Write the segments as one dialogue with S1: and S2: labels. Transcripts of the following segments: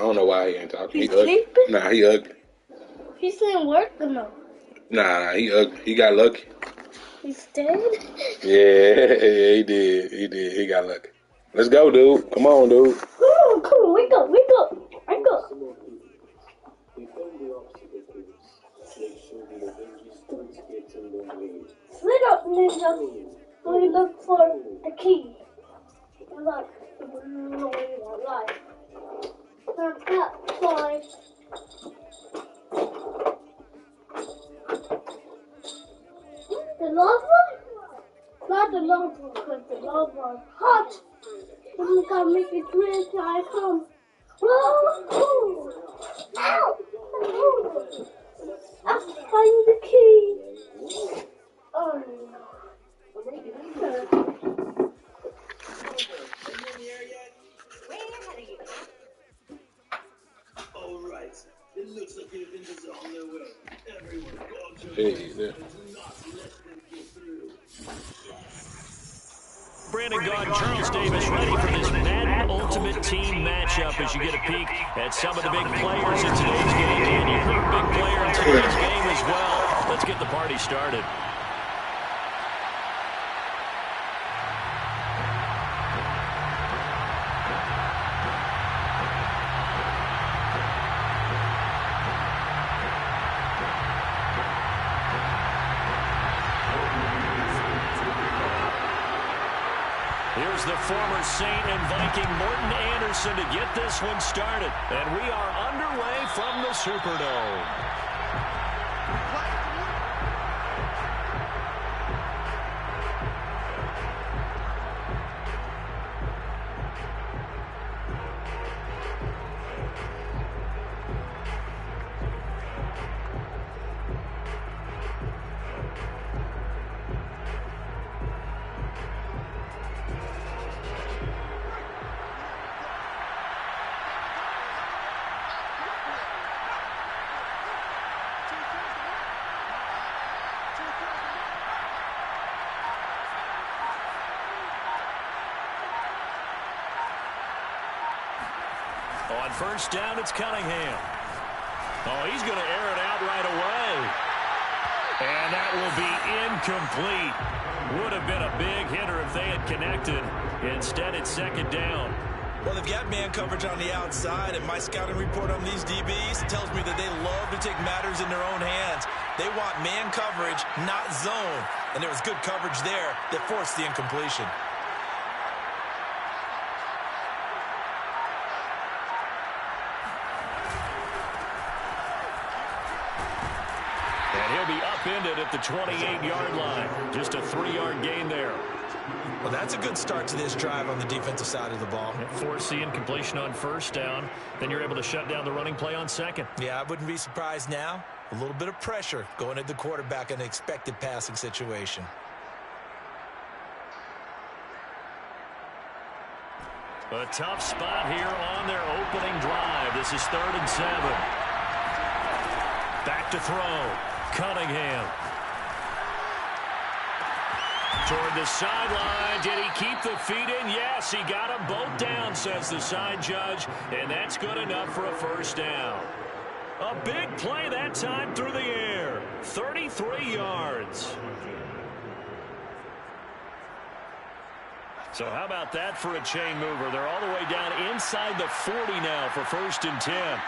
S1: don't know why he ain't talking.
S2: He's
S1: He ugly.
S2: sleeping?
S1: Nah, he ugly.
S2: He's in work or no?
S1: Nah, he ugly. He got lucky.
S2: He's dead?
S1: Yeah, he did. He got lucky. Let's go, dude. Come on, dude.
S2: Come on, wake up. Sit up, ninja. So you look for the key. Look, no, you won't lie. Not that side. The lava? Not the lava, because the lava is hot. You gotta make it clear till I come. Whoa! Ow! I find the key. Oh no.
S3: All right. It looks like the Avengers are on their way. Everyone, go to
S1: Hey,
S3: do
S1: yeah.
S3: not let them get through.
S4: Brandon Gaudin, Charles Davis ready for this Madden Ultimate Team matchup as you get a peek at some of the big players in today's game. And you heard big player in today's game as well. Let's get the party started. Here's the former Saint and Viking Morton Anderson to get this one started. And we are underway from the Superdome. On first down, it's Cunningham. Oh, he's going to air it out right away. And that will be incomplete. Would have been a big hitter if they had connected. Instead, it's second down.
S5: Well, they've got man coverage on the outside, and my scouting report on these DBs tells me that they love to take matters in their own hands. They want man coverage, not zone. And there was good coverage there that forced the incompletion.
S4: And he'll be upended at the 28-yard line. Just a 3-yard gain there.
S5: Well, that's a good start to this drive on the defensive side of the ball.
S4: Force the incompletion on first down. Then you're able to shut down the running play on second.
S5: Yeah, I wouldn't be surprised now. A little bit of pressure going at the quarterback in an expected passing situation.
S4: A tough spot here on their opening drive. This is 3rd and 7. Back to throw. Cunningham. Toward the sideline. Did he keep the feet in? Yes, he got them both down, says the side judge. And that's good enough for a first down. A big play that time through the air. 33 yards. So how about that for a chain mover? They're all the way down inside the 40 now for 1st and 10.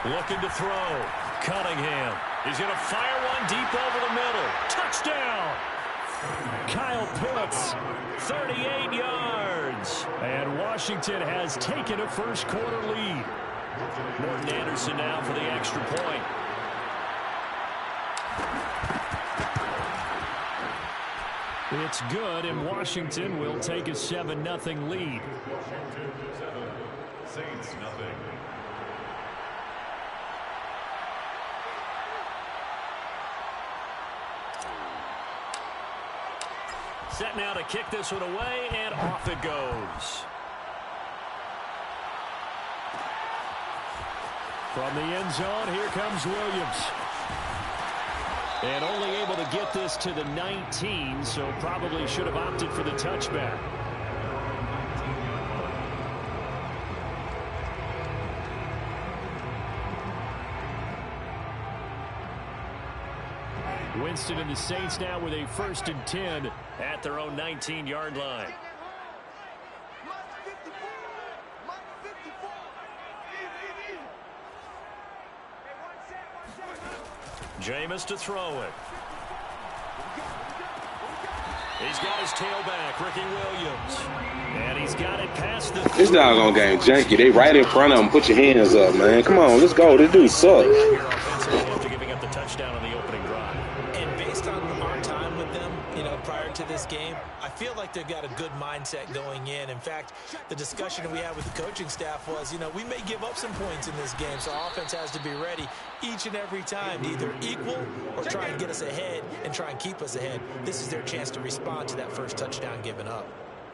S4: Looking to throw. Cunningham. He's going to fire one deep over the middle. Touchdown! Kyle Pitts, 38 yards. And Washington has taken a first-quarter lead. Morton Anderson now for the extra point. It's good, and Washington will take a 7-0 lead.
S6: Saints nothing.
S4: Set now to kick this one away, and off it goes. From the end zone, here comes Williams. And only able to get this to the 19, so probably should have opted for the touchback. Winston and the Saints now with a 1st and 10 at their own 19-yard line. Jameis to throw it. He's got his tailback, Ricky Williams. And he's got it past the...
S1: This doggone game janky. They right in front of him. Put your hands up, man. Come on, let's go. This dude sucks.
S4: After giving up the touchdown on the opening drive.
S5: And based on our time with them, prior to this game, I feel like they've got a good mindset going in. In fact, the discussion we had with the coaching staff was, we may give up some points in this game, so our offense has to be ready each and every time to either equal or try and get us ahead and try and keep us ahead. This is their chance to respond to that first touchdown given up.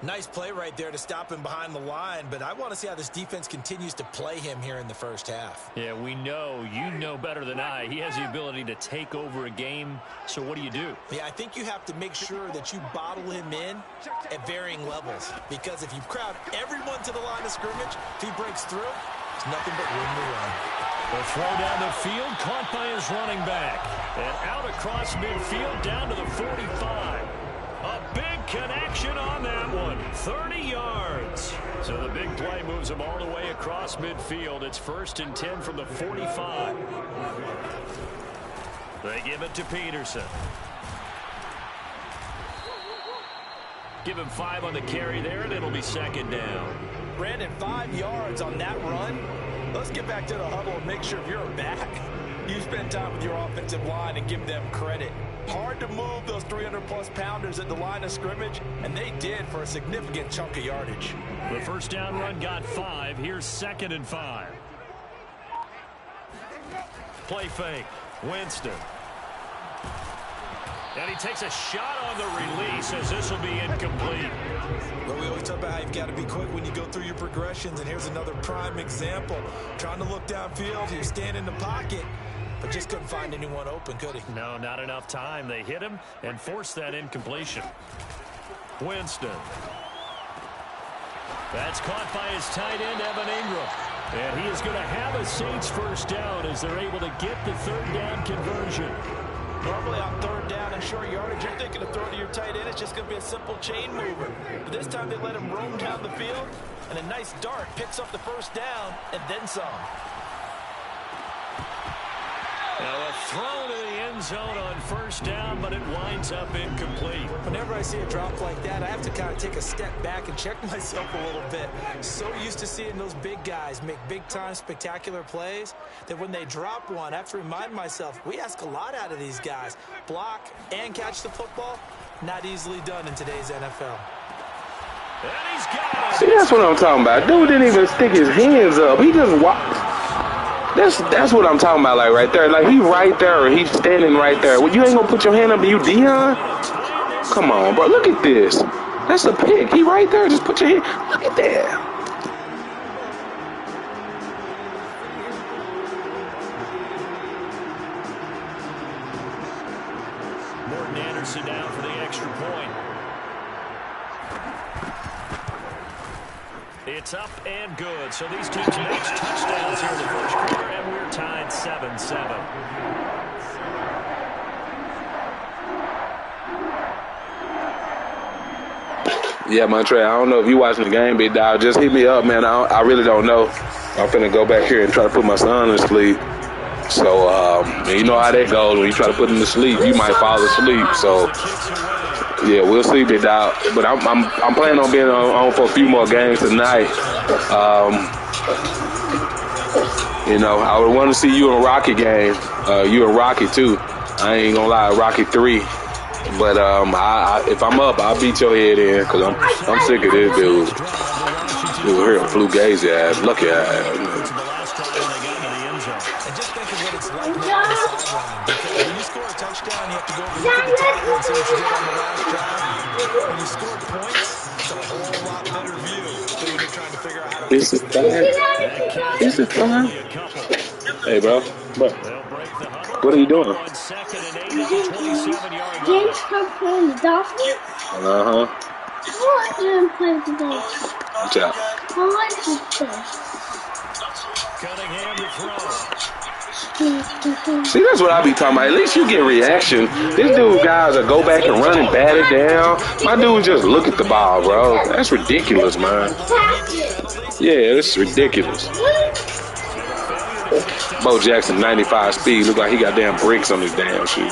S5: Nice play right there to stop him behind the line, but I want to see how this defense continues to play him here in the first half.
S4: Yeah, we know. You know better than I. He has the ability to take over a game, so what do you do?
S5: Yeah, I think you have to make sure that you bottle him in at varying levels, because if you crowd everyone to the line of scrimmage, if he breaks through, there's nothing but room to run.
S4: The throw down the field, caught by his running back. And out across midfield, down to the 45. A big connection on that one. 30 yards. So the big play moves him all the way across midfield. It's 1st and 10 from the 45. They give it to Peterson. Give him 5 on the carry there, and it'll be 2nd down.
S5: Brandon, 5 yards on that run. Let's get back to the huddle and make sure if you're back, you spend time with your offensive line and give them credit. Hard to move those 300-plus pounders at the line of scrimmage, and they did for a significant chunk of yardage.
S4: The first down run got 5. Here's 2nd and 5. Play fake. Winston. And he takes a shot on the release as this will be incomplete.
S5: Well, we always talk about how you've got to be quick when you go through your progressions, and here's another prime example. Trying to look downfield, he was standing in the pocket, but just couldn't find anyone open, could he?
S4: No, not enough time. They hit him and forced that incompletion. Winston. That's caught by his tight end, Evan Ingram. And he is going to have a Saints first down as they're able to get the 3rd down conversion.
S5: Normally on 3rd down and short yardage, you're thinking of throwing to your tight end. It's just going to be a simple chain mover. But this time they let him roam down the field, and a nice dart picks up the first down and then some.
S4: Now a throw to the end zone on 1st down, but it winds up incomplete.
S5: Whenever I see a drop like that, I have to kind of take a step back and check myself a little bit. So used to seeing those big guys make big-time spectacular plays that when they drop one, I have to remind myself, we ask a lot out of these guys. Block and catch the football, not easily done in today's NFL.
S4: And he's got it.
S1: See, that's what I'm talking about. Dude didn't even stick his hands up. He just walked. That's what I'm talking about, like right there. Like he right there, or he's standing right there. Well, you ain't gonna put your hand up and you Dion? Come on, bro. Look at this. That's a pick. He right there. Just put your hand. Look at that.
S4: Morton Anderson down for the extra point. It's up and good. So these teams match touchdowns here in the first quarter, and we're tied 7-7.
S1: Yeah, Montre, I don't know if you watching the game, big dog. Just hit me up, man. I really don't know. I'm finna go back here and try to put my son to sleep. So, you know how that goes. When you try to put him to sleep, you might fall asleep. So, yeah, we'll see, big dog. But I'm planning on being on for a few more games tonight. I would want to see you in Rocky game. You in Rocky too. I ain't gonna lie, Rocky 3. But if I'm up, I'll beat your head in because I'm sick of this dude. Dude here flew gazy ass, lucky ass.
S5: When you score a touchdown, you have to go over look at the title and see what you did on the last drive. When you score points, it's a whole lot better view than when you're trying to figure out how to...
S1: This is fun. This is fun. Hey, bro. What are you doing?
S2: James come playing the Dolphins?
S1: Uh-huh.
S2: I want them to play the Dolphins.
S1: Watch out.
S2: I like this play.
S4: Cunningham to throw.
S1: See, that's what I be talking about. At least you get reaction. This dude, guys, will go back and run and bat it down. My dude just look at the ball, bro. That's ridiculous, man. Yeah, this is ridiculous. Bo Jackson, 95 speed. Look like he got damn bricks on his damn shoe.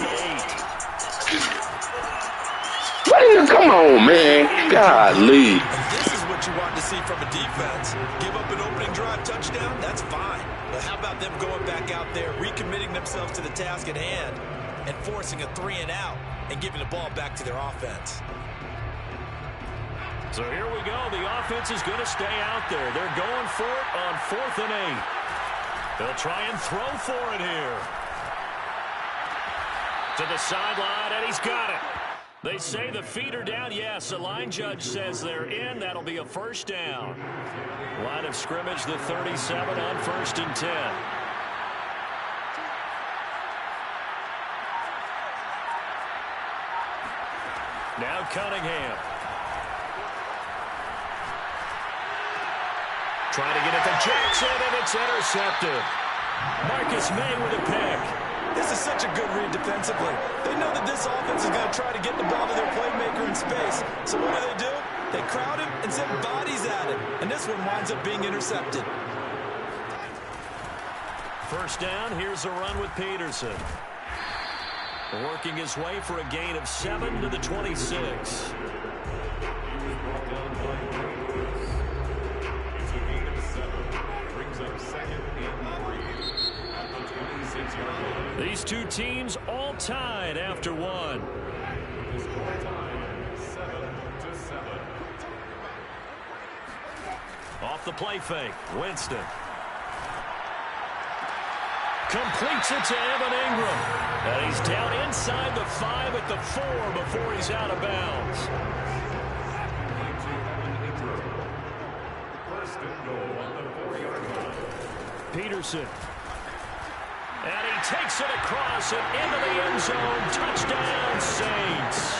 S1: Come on, man. Golly.
S5: This is what you want to see from a defense. Give up an opening drive touchdown, that's fine. But how about them going back out there, recommitting themselves to the task at hand, and forcing a 3-and-out and giving the ball back to their offense?
S4: So here we go. The offense is going to stay out there. They're going for it on 4th and 8. They'll try and throw for it here. To the sideline, and he's got it. They say the feet are down. Yes, the line judge says they're in. That'll be a first down. Line of scrimmage, the 37 on 1st and 10. Now Cunningham. Trying to get it to Jackson, and it's intercepted. Marcus May with a pick.
S5: This is such a good read defensively. They know that this offense is going to try to get the ball to their playmaker in space. So what do? They crowd him and send bodies at him. And this one winds up being intercepted.
S4: First down, here's a run with Peterson. Working his way for a gain of 7 to the 26. These two teams all tied after one. Off the play fake, Winston. Completes it to Evan Ingram. And he's down inside the 5 at the 4 before he's out of bounds. Peterson. And he takes it across and into the end zone. Touchdown, Saints.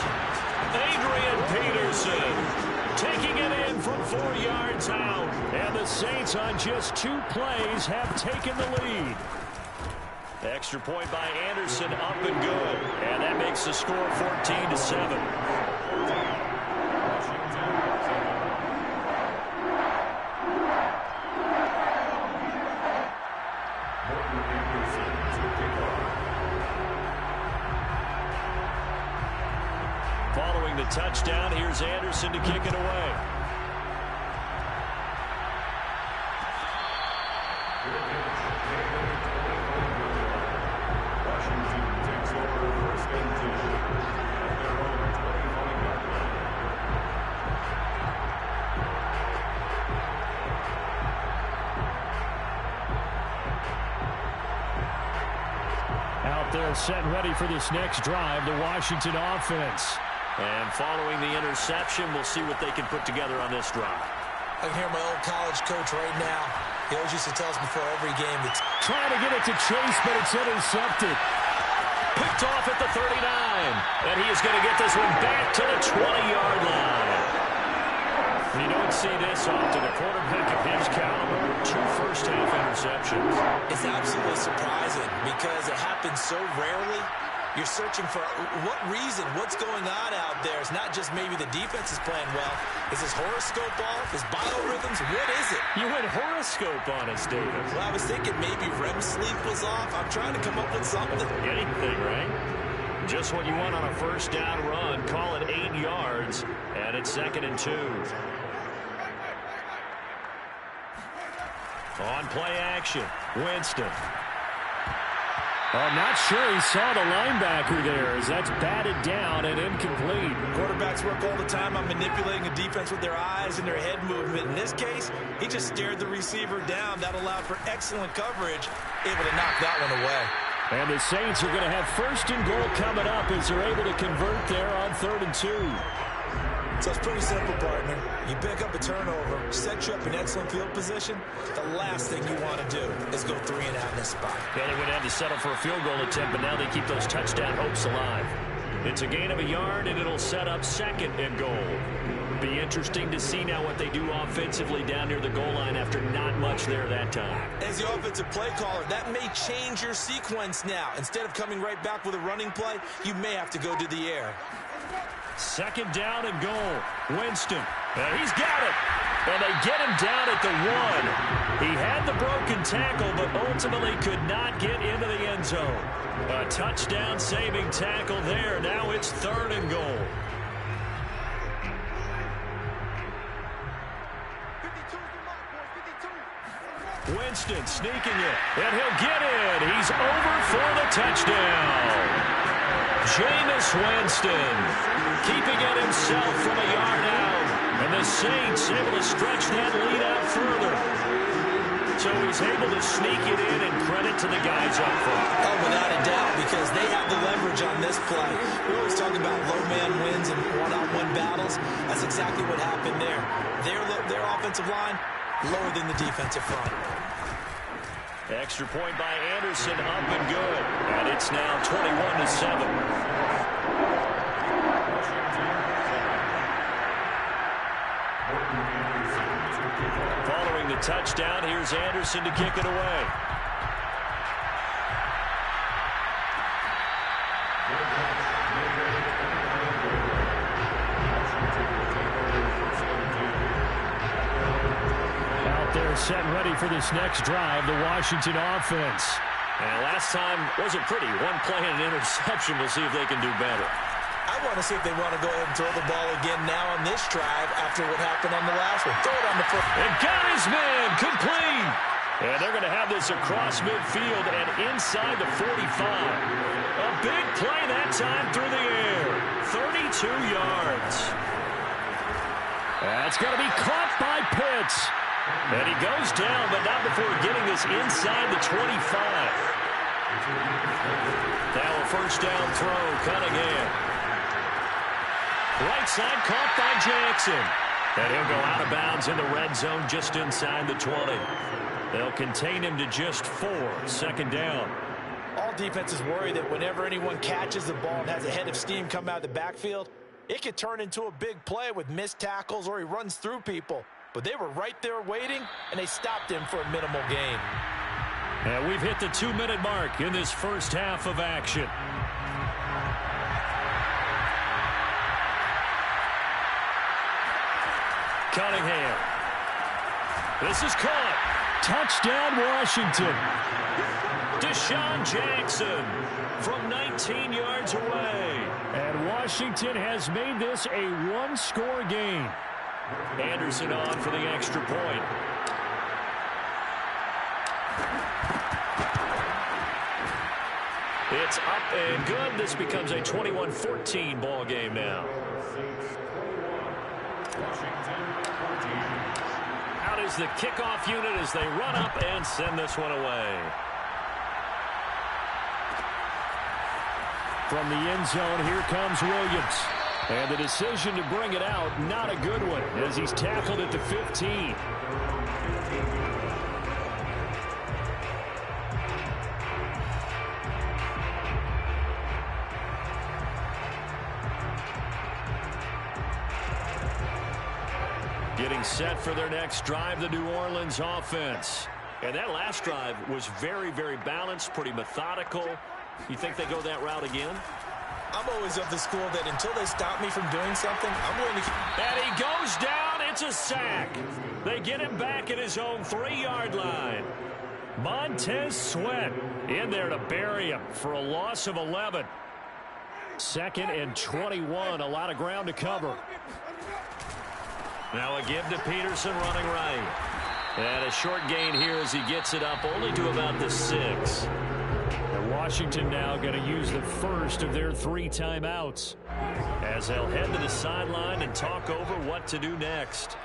S4: Adrian Peterson taking it in from 4 yards out. And the Saints on just 2 plays have taken the lead. Extra point by Anderson, up and good. And that makes the score 14-7. Following the touchdown, here's Anderson to kick it away. Out there set and ready for this next drive, the Washington offense. And following the interception, we'll see what they can put together on this drive.
S5: I can hear my old college coach right now. He always used to tell us before every game. It's
S4: trying to get it to Chase, but it's intercepted. Picked off at the 39. And he is going to get this one back to the 20-yard line. You don't see this often. A quarterback of his caliber, 2 first-half interceptions.
S5: It's absolutely surprising because it happens so rarely. You're searching for what reason, what's going on out there. It's not just maybe the defense is playing well. Is his horoscope off? His biorhythms? What is it?
S4: You went horoscope on us, David.
S5: Well, I was thinking maybe REM sleep was off. I'm trying to come up with something.
S4: Anything, right? Just what you want on a first down run. Call it 8 yards, and it's 2nd and 2. On play action, Winston. I'm not sure he saw the linebacker there as that's batted down and incomplete.
S5: Quarterbacks work all the time on manipulating a defense with their eyes and their head movement. In this case, he just stared the receiver down. That allowed for excellent coverage, able to knock that one away.
S4: And the Saints are going to have 1st and goal coming up as they're able to convert there on 3rd and 2.
S5: So it's pretty simple, partner. You pick up a turnover, set you up in excellent field position. The last thing you want to do is go 3 and out in this spot.
S4: Yeah, they would have to settle for a field goal attempt, but now they keep those touchdown hopes alive. It's a gain of 1 yard, and it'll set up 2nd and goal. Be interesting to see now what they do offensively down near the goal line after not much there that time.
S5: As the offensive play caller, that may change your sequence now. Instead of coming right back with a running play, you may have to go to the air.
S4: Second down and goal. Winston. And he's got it. And they get him down at the 1. He had the broken tackle, but ultimately could not get into the end zone. A touchdown-saving tackle there. Now it's 3rd and goal. Winston sneaking it, and he'll get in. He's over for the touchdown. Jameis Winston keeping it himself from a yard out. And the Saints able to stretch that lead out further. So he's able to sneak it in, and credit to the guys up front.
S5: Oh, without a doubt, because they have the leverage on this play. We always talk about low man wins and one-on-one battles. That's exactly what happened there. Their offensive line lower than the defensive front.
S4: Extra point by Anderson, up and good. And it's now 21-7. Following the touchdown, here's Anderson to kick it away. Set and ready for this next drive, the Washington offense. And last time wasn't pretty. One play and an interception. We'll see if they can do better.
S5: I want to see if they want to go ahead and throw the ball again now on this drive after what happened on the last one. Throw it on the foot.
S4: And got his man complete. And they're going to have this across midfield and inside the 45. A big play that time through the air. 32 yards. That's going to be caught by Pitts. And he goes down, but not before getting this inside the 25. Now a first down throw, Cunningham. Right side caught by Jackson. And he'll go out of bounds in the red zone just inside the 20. They'll contain him to just 4. Second down.
S5: All defenses worry that whenever anyone catches the ball and has a head of steam come out of the backfield, it could turn into a big play with missed tackles or he runs through people. But they were right there waiting, and they stopped him for a minimal gain.
S4: And we've hit the 2-minute mark in this first half of action. Cunningham. This is caught. Touchdown, Washington. Deshaun Jackson from 19 yards away. And Washington has made this a one-score game. Anderson on for the extra point. It's up and good. This becomes a 21-14 ball game now. Out is the kickoff unit as they run up and send this one away. From the end zone, here comes Williams. And the decision to bring it out, not a good one, as he's tackled at the 15. Getting set for their next drive, the New Orleans offense. And that last drive was very, very balanced, pretty methodical. You think they go that route again?
S5: I'm always of the school that until they stop me from doing something, I'm going to keep...
S4: And he goes down. It's a sack. They get him back at his own 3-yard line. Montez Sweat in there to bury him for a loss of 11. 2nd and 21. A lot of ground to cover. Now a give to Peterson running right. And a short gain here as he gets it up only to about the 6. And Washington now going to use the first of their 3 timeouts as they'll head to the sideline and talk over what to do next.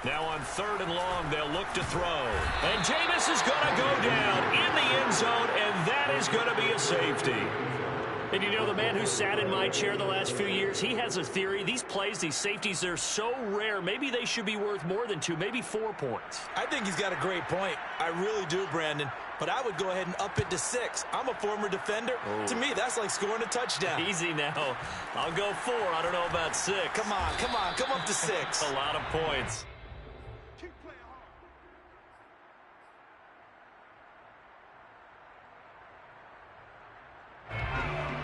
S4: Now on 3rd and long, they'll look to throw. And Jameis is going to go down in the end zone, and that is going to be a safety. And you know, the man who sat in my chair the last few years, he has a theory. These plays, these safeties, they're so rare. Maybe they should be worth more than 2, maybe 4 points.
S5: I think he's got a great point. I really do, Brandon. But I would go ahead and up it to 6. I'm a former defender. Oh. To me, that's like scoring a touchdown.
S4: Easy now. I'll go 4. I don't know about 6.
S5: Come on. Come up to 6.
S4: A lot of points.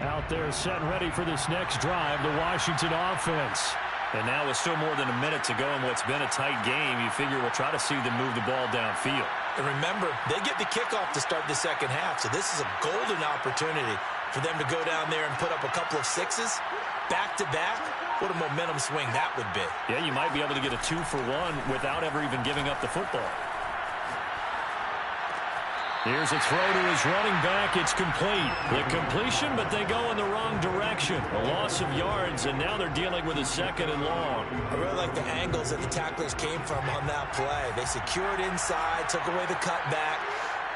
S6: Out there set and ready for this next drive, the Washington offense.
S4: And now with still more than a minute to go in what's been a tight game, you figure we'll try to see them move the ball downfield.
S5: And remember, they get the kickoff to start the second half, so this is a golden opportunity for them to go down there and put up a couple of 6s back-to-back. What a momentum swing that would be.
S4: Yeah, you might be able to get a 2-for-1 without ever even giving up the football.
S6: Here's a throw to his running back. It's complete. The completion, but they go in the wrong direction. A loss of yards, and now they're dealing with a 2nd and long.
S5: I really like the angles that the tacklers came from on that play. They secured inside, took away the cutback.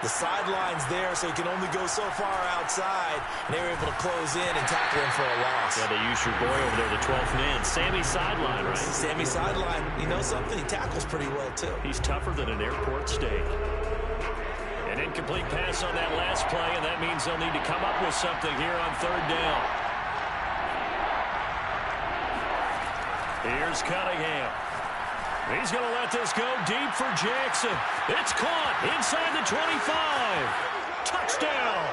S5: The sideline's there, so you can only go so far outside, and they were able to close in and tackle him for a loss.
S4: Yeah, they used your boy over there, the 12th man. Sammy Sideline, right?
S5: Sammy Sideline. You know something? He tackles pretty well, too.
S4: He's tougher than an airport steak. An incomplete pass on that last play, and that means they'll need to come up with something here on 3rd down. Here's Cunningham. He's going to let this go deep for Jackson. It's caught inside the 25. Touchdown.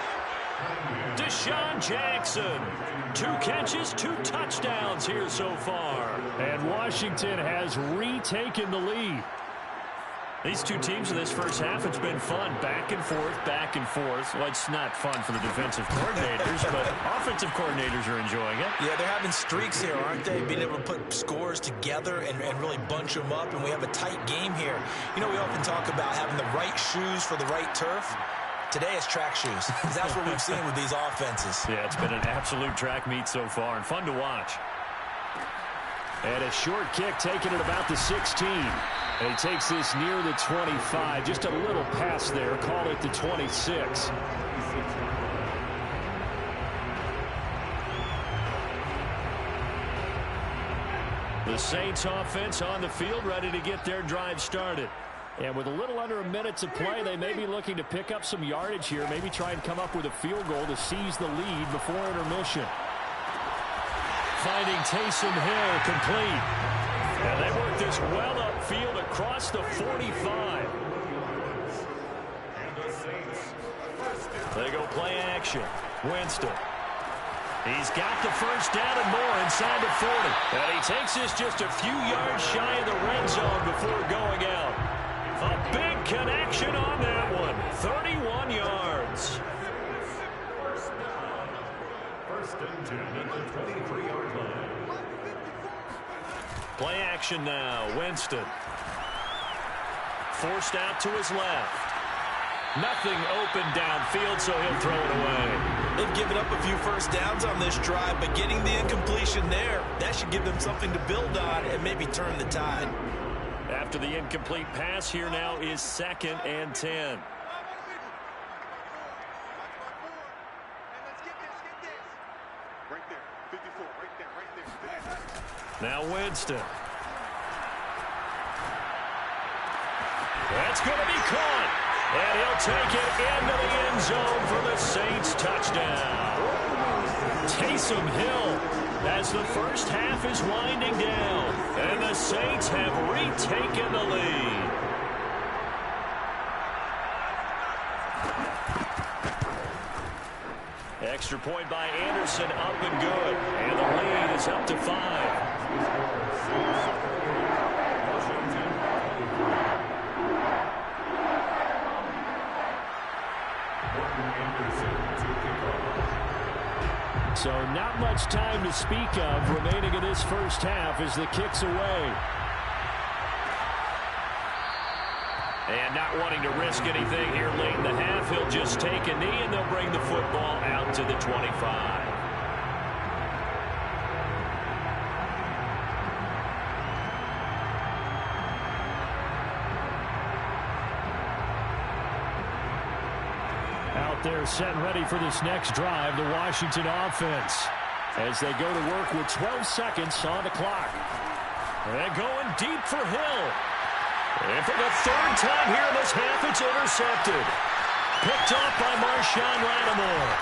S4: Deshaun Jackson. 2 catches, 2 touchdowns here so far.
S6: And Washington has retaken the lead.
S4: These two teams in this first half, it's been fun. Back and forth, back and forth. Well, it's not fun for the defensive coordinators, but offensive coordinators are enjoying it.
S5: Yeah, they're having streaks here, aren't they? Being able to put scores together and really bunch them up, and we have a tight game here. You know, we often talk about having the right shoes for the right turf. Today it's track shoes. That's what we've seen with these offenses.
S4: Yeah, it's been an absolute track meet so far, and fun to watch.
S6: And a short kick taken at about the 16. And he takes this near the 25. Just a little pass there. Call it the 26.
S4: The Saints offense on the field, ready to get their drive started.
S6: And with a little under a minute to play, they may be looking to pick up some yardage here. Maybe try and come up with a field goal to seize the lead before intermission. Finding Taysom Hill complete. And they work this well upfield across the 45. They go play action. Winston.
S4: He's got the first down and more inside the 40. And he takes this just a few yards shy of the red zone before going out. A big connection on that one. 31 yards.
S6: First and 10 at the 23-yard line.
S4: Play action now. Winston. Forced out to his left. Nothing open downfield, so he'll throw it away.
S5: They've given up a few first downs on this drive, but getting the incompletion there, that should give them something to build on and maybe turn the tide.
S4: After the incomplete pass, here now is 2nd and 10. Now Winston. That's going to be caught. And he'll take it into the end zone for the Saints touchdown. Taysom Hill as the first half is winding down. And the Saints have retaken the lead. Extra point by Anderson, up and good. And the lead is up to 5.
S6: So not much time to speak of remaining in this first half as the kick's away.
S4: And not wanting to risk anything here late in the half, he'll just take a knee and they'll bring the football out to the 25.
S6: there set and ready for this next drive, the Washington offense, as they go to work with 12 seconds on the clock. And going deep for Hill. And for the third time here in this half, it's intercepted. Picked off by Marshawn Lattimore.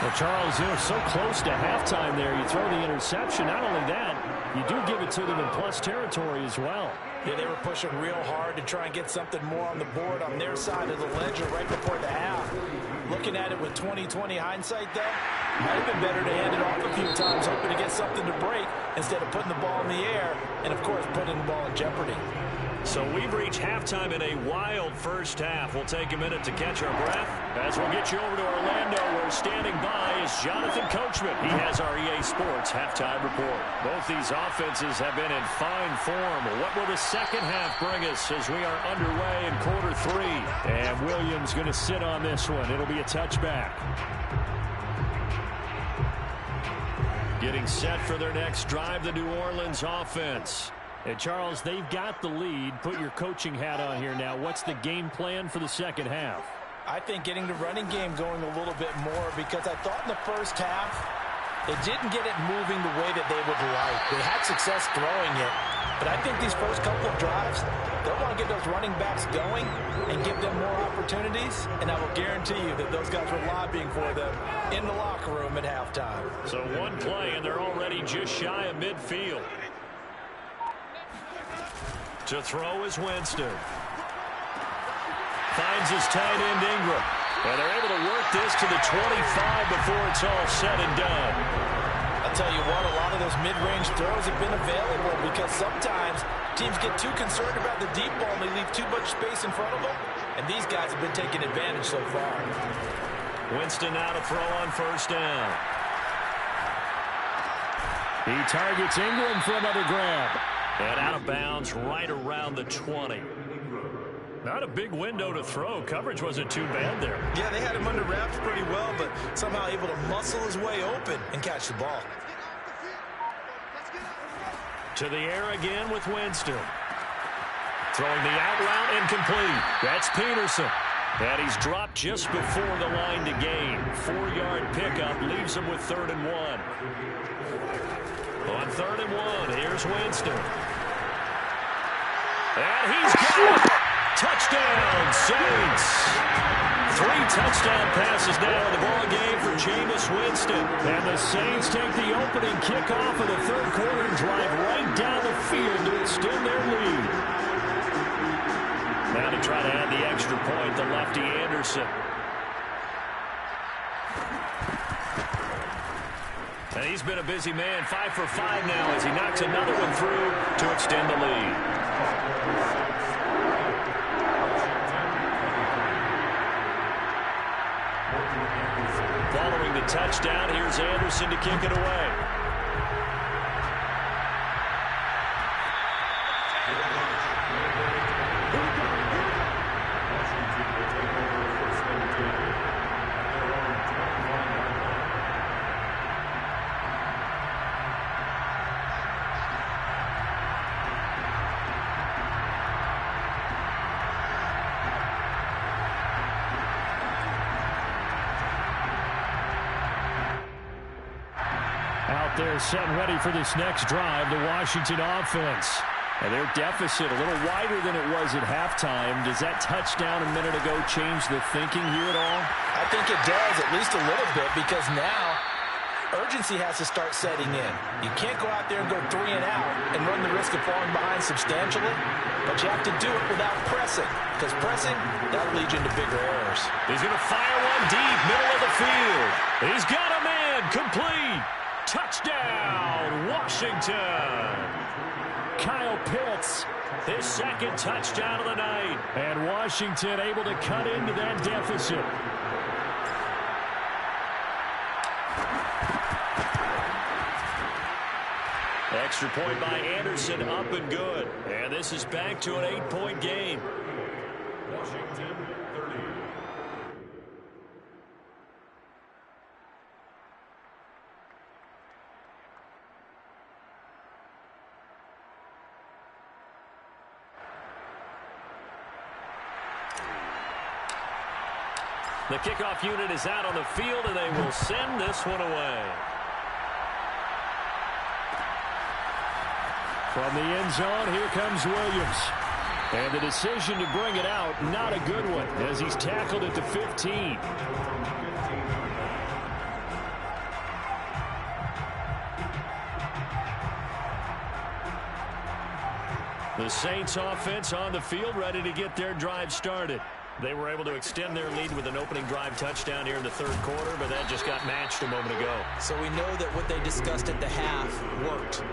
S6: Well, Charles, they're so close to halftime there. You throw the interception. Not only that, you do give it to them in plus territory as well.
S5: Yeah, they were pushing real hard to try and get something more on the board on their side of the ledger right before the half. Looking at it with 20/20 hindsight, though, might have been better to hand it off a few times, hoping to get something to break instead of putting the ball in the air and, of course, putting the ball in jeopardy.
S4: So we've reached halftime in a wild first half. We'll take a minute to catch our breath as we'll get you over to Orlando, where standing by is Jonathan Coachman. He has our EA Sports halftime report. Both these offenses have been in fine form. What will the second half bring us as we are underway in quarter three? And Williams going to sit on this one. It'll be a touchback. Getting set for their next drive, the New Orleans offense. And, Charles, they've got the lead. Put your coaching hat on here now. What's the game plan for the second half?
S5: I think getting the running game going a little bit more, because I thought in the first half they didn't get it moving the way that they would like. They had success throwing it, but I think these first couple of drives, they'll want to get those running backs going and give them more opportunities, and I will guarantee you that those guys were lobbying for them in the locker room at halftime.
S4: So one play, and they're already just shy of midfield. To throw is Winston. Finds his tight end Ingram. And they're able to work this to the 25 before it's all said and done.
S5: I'll tell you what, a lot of those mid-range throws have been available because sometimes teams get too concerned about the deep ball and they leave too much space in front of them. And these guys have been taking advantage so far.
S4: Winston now to throw on first down.
S6: He targets Ingram for another grab.
S4: And out of bounds right around the 20. Not a big window to throw. Coverage wasn't too bad there.
S5: Yeah, they had him under wraps pretty well, but somehow able to muscle his way open and catch the ball.
S4: To the air again with Winston. Throwing the out route incomplete. That's Peterson. And he's dropped just before the line to gain. 4-yard pickup leaves him with 3rd and 1. On 3rd and 1, here's Winston. And he's got it! Touchdown, Saints! 3 touchdown passes now in the ball game for Jameis Winston. And the Saints take the opening kickoff of the 3rd quarter and drive right down the field to extend their lead. Now to try to add the extra point, the lefty Anderson. And he's been a busy man, 5 for 5 now as he knocks another one through to extend the lead. Following the touchdown, here's Anderson to kick it away.
S6: They're set and ready for this next drive, the Washington offense. And their deficit a little wider than it was at halftime. Does that touchdown a minute ago change the thinking here at all?
S5: I think it does, at least a little bit, because now urgency has to start setting in. You can't go out there and go 3 and out and run the risk of falling behind substantially, but you have to do it without pressing, because pressing, that'll lead you into bigger errors.
S4: He's going to fire one deep, middle of the field. He's got a man, complete. Touchdown, Washington.
S6: Kyle Pitts,
S4: His 2nd touchdown of the night.
S6: and Washington able to cut into that deficit.
S4: Extra point by Anderson, up and good. And this is back to an 8-point game. Washington 30.
S6: The kickoff unit is out on the field, and they will send this one away. From the end zone, here comes Williams. And the decision to bring it out, not a good one, as he's tackled at the 15. The Saints offense on the field, ready to get their drive started. They were able to extend their lead with an opening drive touchdown here in the third quarter, but that just got matched a moment ago.
S5: So we know that what they discussed at the half worked.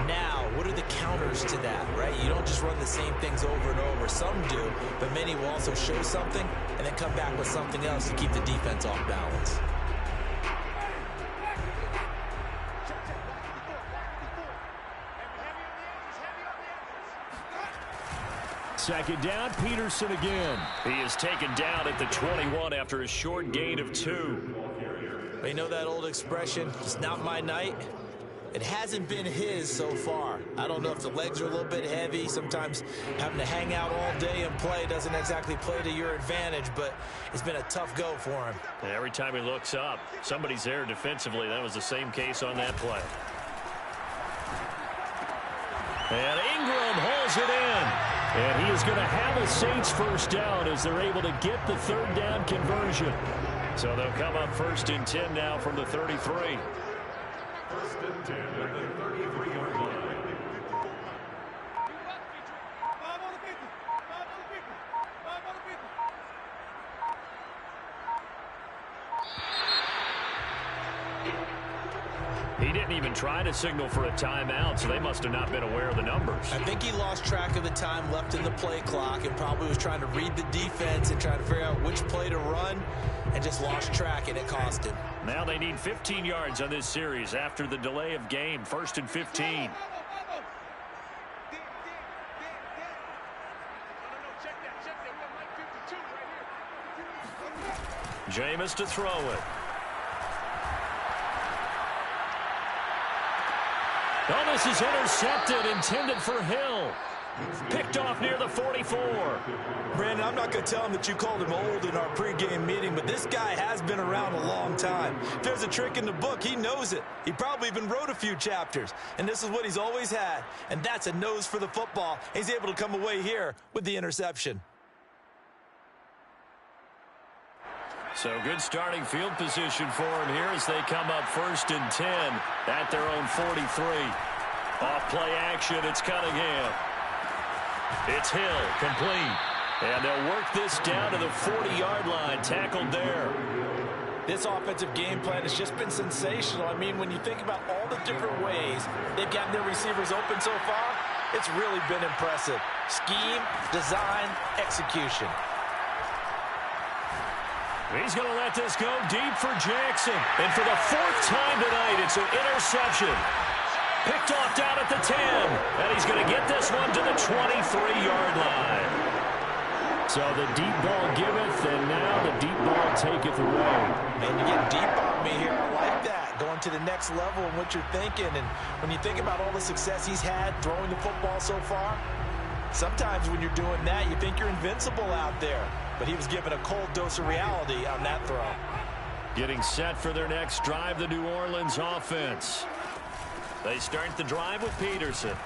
S5: Now, what are the counters to that, right? You don't just run the same things over and over. Some do, but many will also show something and then come back with something else to keep the defense off balance.
S6: Second down, Peterson again. He is taken down at the 21 after a short gain of 2.
S5: You know that old expression, it's not my night? It hasn't been his so far. I don't know if the legs are a little bit heavy. Sometimes having to hang out all day and play doesn't exactly play to your advantage, but it's been a tough go for him.
S6: And every time he looks up, somebody's there defensively. That was the same case on that play. And Ingram hauls it in. And he is going to have a Saints first down as they're able to get the third down conversion. So they'll come up 1st and 10 now from the 33.
S3: 1st and 10 at the 33-yard line.
S6: He didn't even try to signal for a timeout, so they must have not been aware of the numbers.
S5: I think he lost track of the time left in the play clock and probably was trying to read the defense and trying to figure out which play to run and just lost track, and it cost him.
S6: Now they need 15 yards on this series after the delay of game. 1st and 15. Jameis to throw it. Oh, this is intercepted, intended for Hill. Picked off near the 44.
S5: Brandon, I'm not going to tell him that you called him old in our pregame meeting, but this guy has been around a long time. If there's a trick in the book, he knows it. He probably even wrote a few chapters, and this is what he's always had, and that's a nose for the football. He's able to come away here with the interception.
S6: So good starting field position for him here as they come up 1st and 10 at their own 43. Off play action, it's Cunningham. It's Hill, complete. And they'll work this down to the 40-yard line, tackled there.
S5: This offensive game plan has just been sensational. I mean, when you think about all the different ways they've gotten their receivers open so far, it's really been impressive. Scheme, design, execution.
S6: He's going to let this go deep for Jackson. And for the 4th time tonight, it's an interception. Picked off down at the 10. And he's going to get this one to the 23-yard line. So the deep ball giveth, and now the deep ball taketh away.
S5: Man, you get deep on me here. I like that. Going to the next level in what you're thinking. And when you think about all the success he's had throwing the football so far, sometimes when you're doing that, you think you're invincible out there. But he was given a cold dose of reality on that throw.
S6: Getting set for their next drive, the New Orleans offense. They start the drive with Peterson.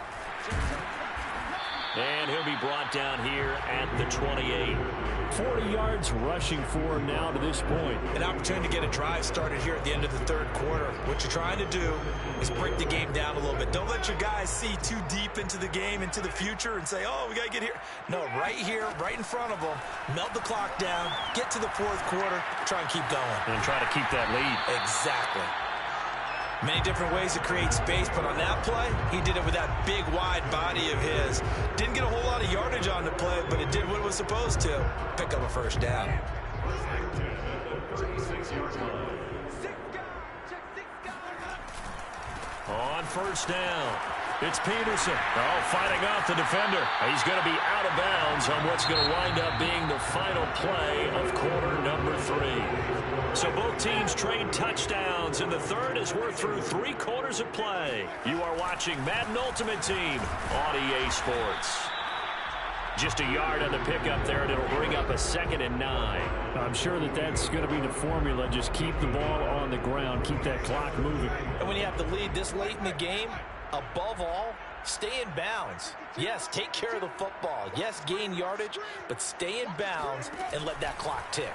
S6: And he'll be brought down here at the 28. 40 yards rushing for him now to this point.
S5: An opportunity to get a drive started here at the end of the third quarter. What you're trying to do is break the game down a little bit. Don't let your guys see too deep into the game, into the future, and say, oh, we got to get here. No, right here, right in front of them, melt the clock down, get to the fourth quarter, try and keep going.
S6: And try to keep that lead.
S5: Exactly. Many different ways to create space, but on that play, he did it with that big, wide body of his. Didn't get a whole lot of yardage on the play, but it did what it was supposed to. Pick up a first down.
S6: On first down, it's Peterson. Oh, fighting off the defender. He's going to be out of bounds on what's going to wind up being the final play of quarter number 3. So both teams trade touchdowns in the third as we're through 3 quarters of play. You are watching Madden Ultimate Team on EA Sports. Just a yard on the pickup there, and it'll bring up a 2nd and 9. I'm sure that's going to be the formula. Just keep the ball on the ground. Keep that clock moving.
S5: And when you have the lead this late in the game, above all, stay in bounds. Yes, take care of the football. Yes, gain yardage, but stay in bounds and let that clock tick.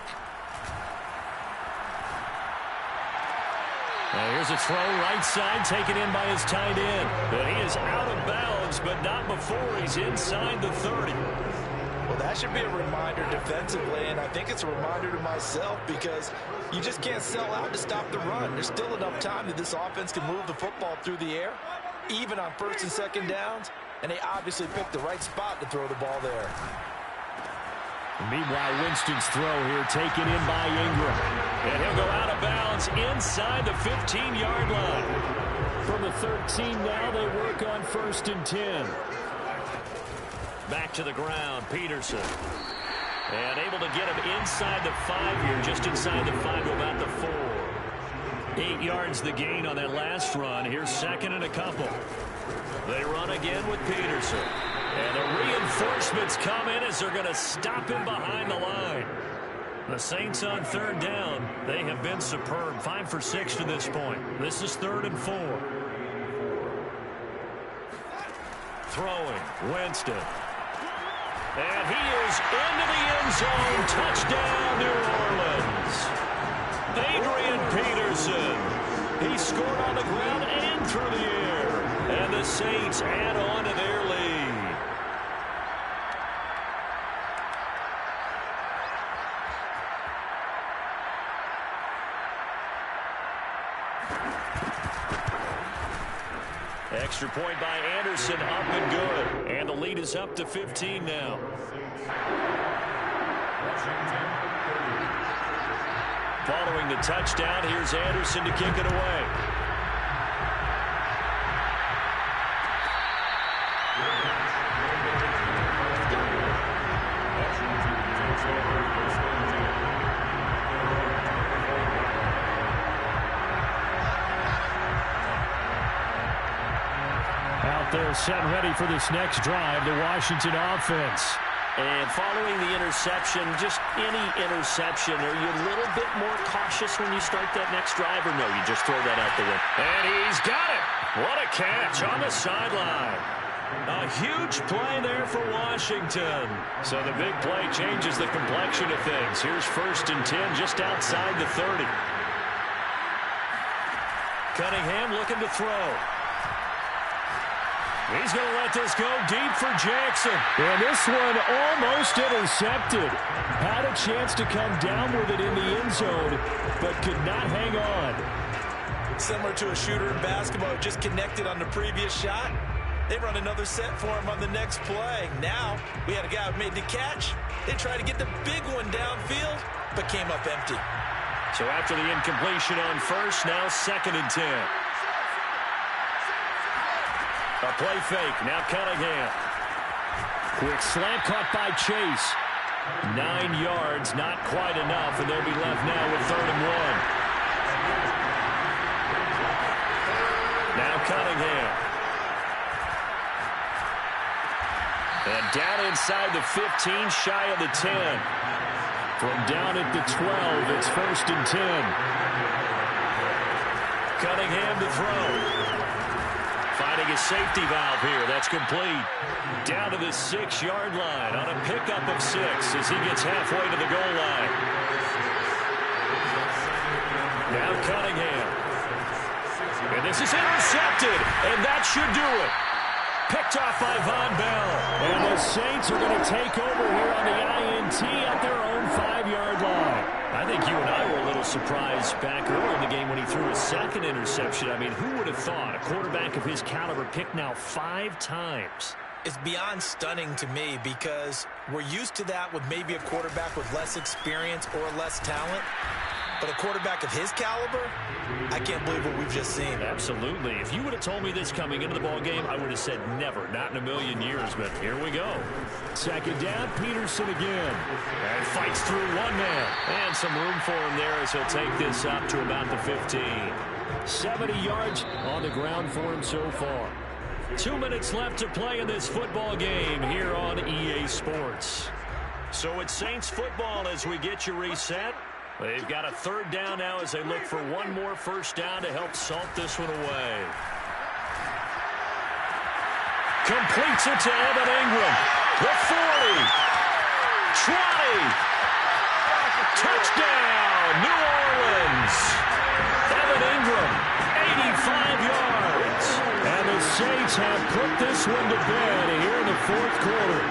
S6: Now here's a throw right side, taken in by his tight end. But he is out of bounds, but not before he's inside the 30.
S5: Well, that should be a reminder defensively, and I think it's a reminder to myself because you just can't sell out to stop the run. There's still enough time that this offense can move the football through the air, even on 1st and 2nd downs, and they obviously picked the right spot to throw the ball there.
S6: Meanwhile, Winston's throw here taken in by Ingram. And he'll go out of bounds inside the 15-yard line. From the 13 now, they work on 1st and 10. Back to the ground, Peterson. And able to get him inside the 5 here, just inside the 5 to about the 4. 8 yards the gain on that last run. Here's 2nd and a couple. They run again with Peterson. And the reinforcements come in as they're going to stop him behind the line. The Saints on 3rd down. They have been superb. 5 for 6 to this point. This is 3rd and 4. Throwing, Winston. And he is into the end zone. Touchdown, New Orleans. Adrian Peterson. He scored on the ground and through the air. And the Saints add on to their lead. Extra point by Anderson, up and good. And the lead is up to 15 now. Following the touchdown, here's Anderson to kick it away. They're set and ready for this next drive, the Washington offense. And following the interception, just any interception, are you a little bit more cautious when you start that next drive, or no, you just throw that out the window? And he's got it. What a catch on the sideline. A huge play there for Washington. So the big play changes the complexion of things. Here's 1st and 10 just outside the 30. Cunningham looking to throw. He's going to let this go deep for Jackson. And this one almost intercepted. Had a chance to come down with it in the end zone, but could not hang on.
S5: Similar to a shooter in basketball, just connected on the previous shot. They run another set for him on the next play. Now, we had a guy who made the catch. They tried to get the big one downfield, but came up empty.
S6: So after the incompletion on 1st, now 2nd and 10. A play fake, now Cunningham. Quick slant caught by Chase. 9 yards, not quite enough, and they'll be left now with 3rd and 1. Now Cunningham. And down inside the 15, shy of the 10. From down at the 12, it's 1st and 10. Cunningham to throw. Finding a safety valve here. That's complete. Down to the 6-yard line on a pickup of 6 as he gets halfway to the goal line. Now Cunningham. And this is intercepted. And that should do it. Picked off by Von Bell. And the Saints are going to take over here on the INT at their own 5-yard line. I think you and I were a little surprised back earlier in the game when he threw a 2nd interception. I mean, who would have thought a quarterback of his caliber picked now 5 times?
S5: It's beyond stunning to me because we're used to that with maybe a quarterback with less experience or less talent. But a quarterback of his caliber, I can't believe what we've just seen.
S6: Absolutely. If you would have told me this coming into the ballgame, I would have said never, not in a million years. But here we go. 2nd down, Peterson again. And fights through one man. And some room for him there as he'll take this up to about the 15. 70 yards on the ground for him so far. 2 minutes left to play in this football game here on EA Sports.
S4: So it's Saints football as we get you reset. They've got a third down now as they look for one more first down to help salt this one away. Completes it to Evan Ingram. The 40. 20. Touchdown, New Orleans. Evan Ingram, 85 yards.
S6: And the Saints have put this one to bed here in the fourth quarter.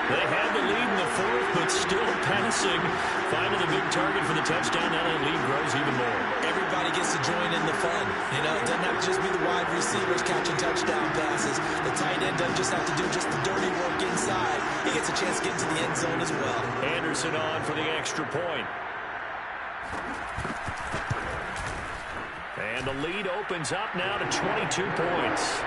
S4: They had the lead in the fourth, but still passing. Finding the big target for the touchdown. Now that lead grows even more.
S5: Everybody gets to join in the fun. You know, it doesn't have to just be the wide receivers catching touchdown passes. The tight end doesn't just have to do just the dirty work inside. He gets a chance to get into the end zone as well.
S4: Anderson on for the extra point. And the lead opens up now to 22 points.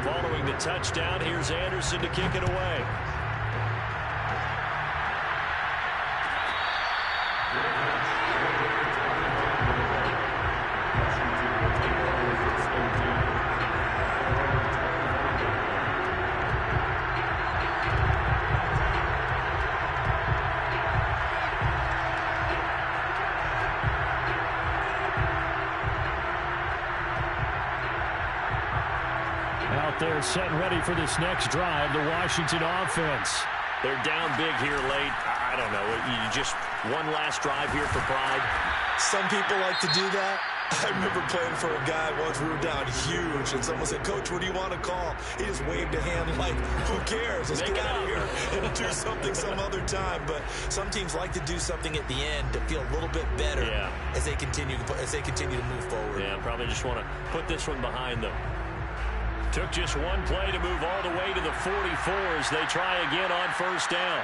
S4: Following the touchdown, here's Anderson to kick it away.
S6: They're set and ready for this next drive, the Washington offense.
S4: They're down big here late. I don't know. You just one last drive here for pride.
S5: Some people like to do that. I remember playing for a guy once. We were down huge, and someone said, "Coach, what do you want to call?" He just waved a hand like, "Who cares? Let's get out of here and do something some other time." But some teams like to do something at the end to feel a little bit better as they continue to move forward.
S4: Yeah, probably just want to put this one behind them. Took just one play to move all the way to the 44 as they try again on first down.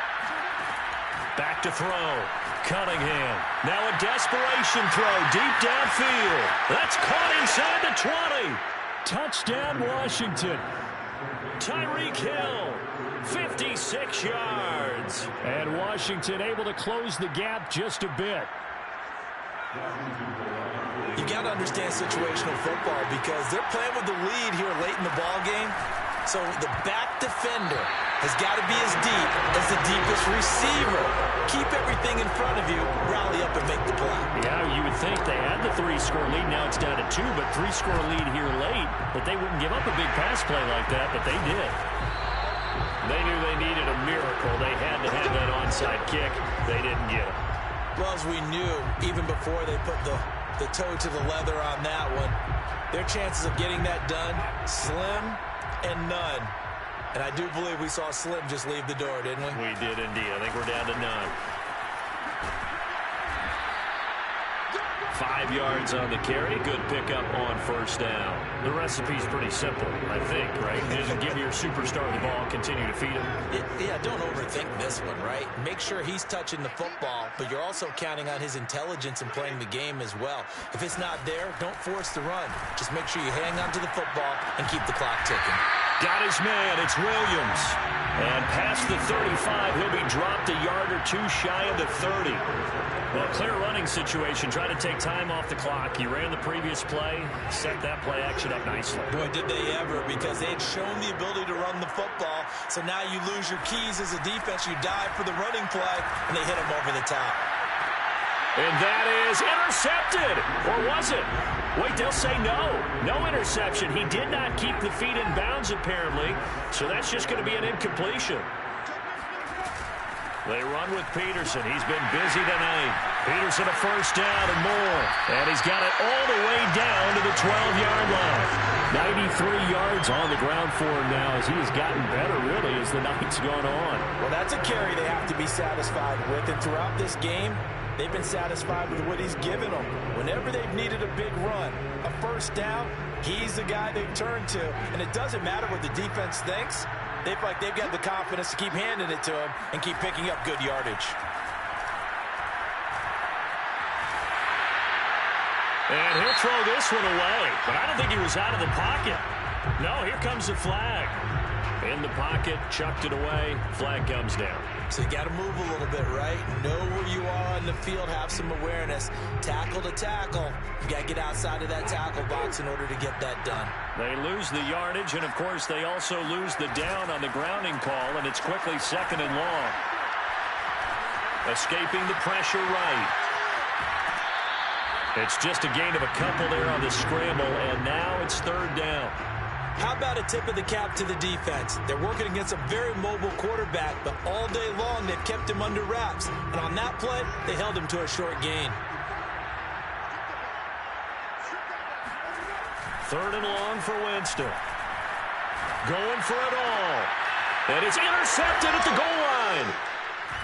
S4: Back to throw. Cunningham. Now a desperation throw deep downfield. That's caught inside the 20.
S6: Touchdown, Washington.
S4: Tyreek Hill, 56 yards.
S6: And Washington able to close the gap just a bit.
S5: You got to understand situational football because they're playing with the lead here late in the ball game. So the back defender has got to be as deep as the deepest receiver. Keep everything in front of you, rally up and make the play.
S6: Yeah, you would think they had the 3-score lead. Now it's down to 2, but 3-score lead here late. That they wouldn't give up a big pass play like that, but they did.
S4: They knew they needed a miracle. They had to have that onside kick. They didn't get it.
S5: Well, as we knew, even before they put the toe to the leather on that one, their chances of getting that done, slim and none. And I do believe we saw Slim just leave the door, didn't we?
S4: We did indeed. I think we're down to none. 5 yards on the carry. Good pickup on first down.
S6: The recipe's pretty simple, I think, right? Just give your superstar the ball, continue to feed him.
S5: Yeah, don't overthink this one, right? Make sure he's touching the football, but you're also counting on his intelligence in playing the game as well. If it's not there, don't force the run. Just make sure you hang on to the football and keep the clock ticking.
S4: Got his man. It's Williams. And past the 35, he'll be dropped a yard or two shy of the 30.
S6: Well, clear running situation. Trying to take time off the clock. He ran the previous play, set that play action up nicely.
S5: Boy, did they ever, because they had shown the ability to run the football. So now you lose your keys as a defense. You dive for the running play, and they hit him over the top.
S4: And that is intercepted. Or was it?
S6: Wait, they'll say no. No interception. He did not keep the feet in bounds, apparently. So that's just going to be an incompletion. They run with Peterson. He's been busy tonight. Peterson a first down and more. And he's got it all the way down to the 12-yard line. 93 yards on the ground for him now as he has gotten better, really, as the night's gone on.
S5: Well, that's a carry they have to be satisfied with. And throughout this game, they've been satisfied with what he's given them. Whenever they've needed a big run, a first down, he's the guy they've turned to. And it doesn't matter what the defense thinks. They've got the confidence to keep handing it to him and keep picking up good yardage.
S6: And he'll throw this one away. But I don't think he was out of the pocket. No, here comes the flag. In the pocket, chucked it away. Flag comes down.
S5: So you got to move a little bit, right? Know where you are on the field, have some awareness. Tackle to tackle. You got to get outside of that tackle box in order to get that done.
S6: They lose the yardage, and, of course, they also lose the down on the grounding call, and it's quickly 2nd and long. Escaping the pressure right. It's just a gain of a couple there on the scramble, and now it's 3rd down.
S5: How about a tip of the cap to the defense? They're working against a very mobile quarterback, but all day long they've kept him under wraps. And on that play, they held him to a short gain.
S6: 3rd and long for Winston. Going for it all. And it's intercepted at the goal line.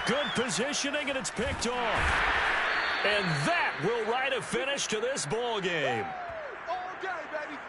S6: Good positioning, and it's picked off. And that will write a finish to this ball game.
S3: All day, baby.